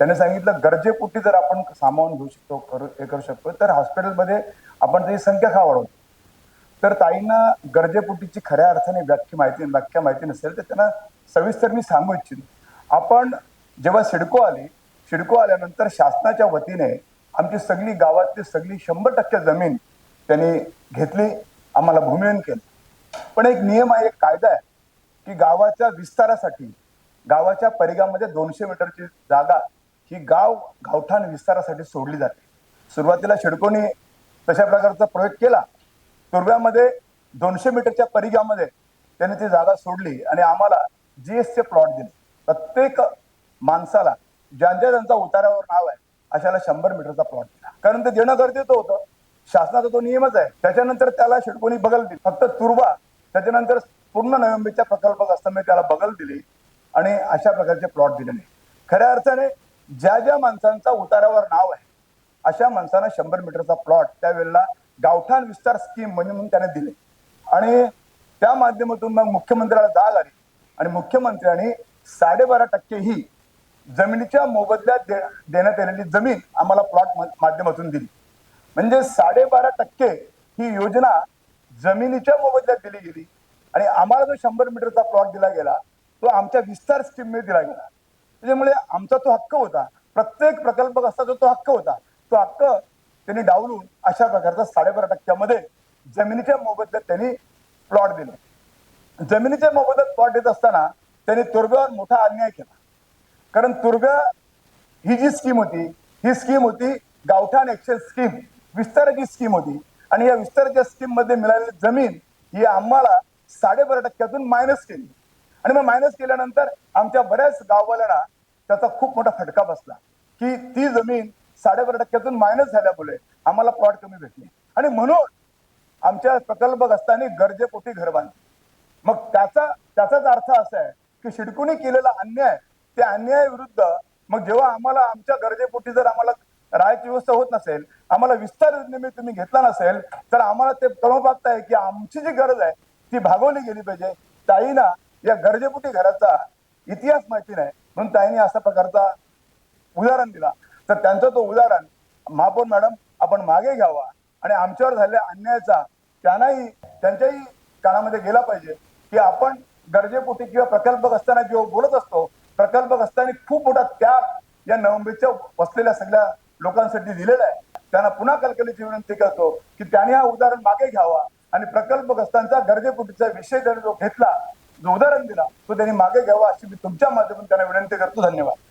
त्याने सांगितलं गरजेपोटी जर आपण सामावून घेऊ शकतो हे करू शकतो तर हॉस्पिटलमध्ये आपण त्याची संख्या का वाढवतो. तर ताईंना गरजेपोटीची खऱ्या अर्थाने व्याख्या माहिती नसेल तर त्यांना सविस्तर मी सांगू इच्छितो. आपण जेव्हा सिडको आल्यानंतर शासनाच्या वतीने आमची सगळी गावातली सगळी 100% जमीन त्यांनी घेतली, आम्हाला भूमिहीन केलं. पण एक नियम आहे, एक कायदा आहे की गावाच्या विस्तारासाठी गावाच्या परिघामध्ये 200 मीटरची जागा ही गावठाण विस्तारासाठी सोडली जाते. सुरुवातीला सिडकोने तशा प्रकारचा प्रयोग केला. तुर्भ्यामध्ये 200 मीटरच्या परिघामध्ये त्यांनी ती जागा सोडली आणि आम्हाला जीएसचे प्लॉट दिले. प्रत्येक माणसाला ज्यांच्या उतारावर नाव आहे अशाला 100 मीटरचा प्लॉट दिला, कारण ते देणं गरजेचं होतं. शासनाचा तो नियमच आहे. त्याच्यानंतर त्याला सिडकोनी बगल दिली, फक्त तुर्भा. त्याच्यानंतर पूर्ण नवी प्रकल्प असताना त्याला बगल दिली आणि अशा प्रकारचे प्लॉट दिले नाही. खऱ्या अर्थाने ज्या माणसांचा उतारावर नाव आहे अशा माणसांना 100 मीटरचा प्लॉट त्यावेळेला गावठाण विस्तार स्कीम म्हणून त्याने दिले आणि त्या माध्यमातून मग मुख्यमंत्र्याला जाग आली आणि मुख्यमंत्र्यांनी 12.5% ही जमिनीच्या मोबदल्यात देण्यात आलेली जमीन आम्हाला प्लॉट माध्यमातून दिली. म्हणजे 12.5% ही योजना जमिनीच्या मोबदल्यात दिली गेली आणि आम्हाला जो 100 मीटरचा प्लॉट दिला गेला तो आमच्या विस्तार स्कीममध्ये दिला गेला. त्याच्यामुळे आमचा तो हक्क होता, प्रत्येक प्रकल्प असताना तो हक्क होता. तो हक्क त्यांनी डावलून अशा प्रकारचा 12.5% मध्ये जमिनीच्या मोबदल्यात त्यांनी प्लॉट दिले. जमिनीच्या मोबदल्यात प्लॉट देत असताना त्यांनी तुर्भ्यावर मोठा अन्याय केला. कारण तुर्भ्या ही जी स्कीम होती गावठाण एक्सेस स्कीम, विस्ताराची स्कीम होती आणि या विस्ताराच्या स्कीम मध्ये मिळालेली जमीन ही आम्हाला 12.5%तून मायनस केली आणि मग मायनस केल्यानंतर आमच्या बऱ्याच गाववाल्यांना त्याचा खूप मोठा फटका बसला की ती जमीन 12.5%तून मायनस झाल्यामुळे आम्हाला प्लॉट कमी भेटले आणि म्हणून आमच्या प्रकल्पग्रस्तांनी गरजेपोटी घर बांधले. मग त्याचाच अर्थ असा आहे की सिडकोने केलेला अन्याय, त्या अन्यायाविरुद्ध मग जेव्हा आम्हाला आमच्या गरजेपोटी जर आम्हाला राहायची व्यवस्था होत नसेल, आम्हाला विस्तार योजनेमध्ये तुम्ही घेतला नसेल तर आम्हाला ते क्रमप्राप्त आहे की आमची जी गरज आहे ती भागवली गेली पाहिजे. ताईंना या गरजेपोटी घराचा इतिहास माहिती नाही म्हणून ताईंनी अशा प्रकारचा उदाहरण दिला. तर त्यांचं तो उदाहरण महापौर मॅडम आपण मागे घ्यावा आणि आमच्यावर झालेल्या अन्यायाचा त्यांच्याही कानामध्ये गेला पाहिजे की आपण गरजेपोटी किंवा प्रकल्प असताना जेव्हा बोलत असतो, प्रकल्प असताना खूप मोठा त्याग या नवंबीच्या बसलेल्या सगळ्या लोकांसाठी दिलेला आहे. त्यांना पुन्हा कलकलीची विनंती करतो की त्यांनी हा उदाहरण मागे घ्यावा आणि प्रकल्पग्रस्तांचा गरजेपोटीचा विषय त्यांनी जो घेतला, जो उदाहरण दिला तो त्यांनी मागे घ्यावा अशी मी तुमच्या माध्यमातून त्यांना विनंती करतो. धन्यवाद.